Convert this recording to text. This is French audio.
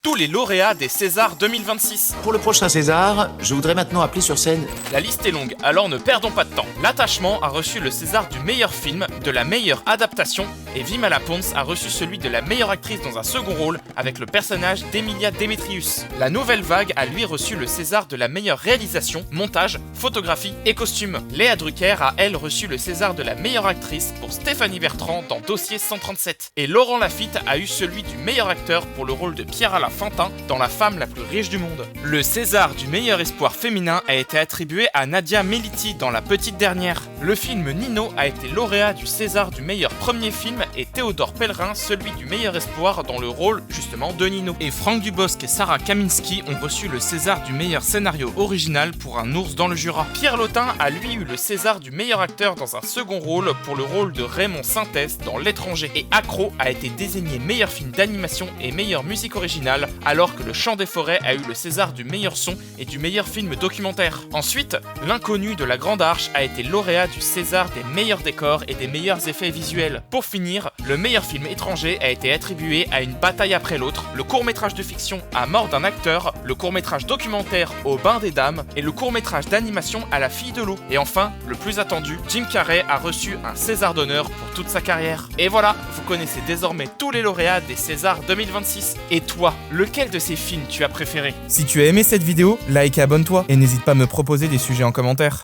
Tous les lauréats des Césars 2026. Pour le prochain César, je voudrais maintenant appeler sur scène... La liste est longue, alors ne perdons pas de temps. L'Attachement a reçu le César du meilleur film, de la meilleure adaptation, et Vimala Pons a reçu celui de la meilleure actrice dans un second rôle avec le personnage d'Emilia Demetrius. La Nouvelle Vague a lui reçu le César de la meilleure réalisation, montage, photographie et costume. Léa Drucker a elle reçu le César de la meilleure actrice pour Stéphanie Bertrand dans Dossier 137. Et Laurent Lafitte a eu celui du meilleur acteur pour le rôle de Pierre-Alain Fantin dans La femme la plus riche du monde. Le César du meilleur espoir féminin a été attribué à Nadia Meliti dans La petite dernière. Le film Nino a été lauréat du César du meilleur premier film et Théodore Pellerin celui du meilleur espoir dans le rôle justement de Nino. Et Franck Dubosc et Sarah Kaminski ont reçu le César du meilleur scénario original pour Un ours dans le Jura. Pierre Lotin a lui eu le César du meilleur acteur dans un second rôle pour le rôle de Raymond Sintès dans L'étranger. Et Accro a été désigné meilleur film d'animation et meilleure musique originale, alors que Le Chant des forêts a eu le César du meilleur son et du meilleur film documentaire. Ensuite, L'Inconnu de la Grande Arche a été lauréat du César des meilleurs décors et des meilleurs effets visuels. Pour finir, le meilleur film étranger a été attribué à Une bataille après l'autre, le court-métrage de fiction à Mort d'un acteur, le court-métrage documentaire Au bain des dames et le court-métrage d'animation à La fille de l'eau. Et enfin, le plus attendu, Jim Carrey a reçu un César d'honneur pour toute sa carrière. Et voilà, vous connaissez désormais tous les lauréats des Césars 2026. Et toi, lequel de ces films tu as préféré? Si tu as aimé cette vidéo, like et abonne-toi et n'hésite pas à me proposer des sujets en commentaire.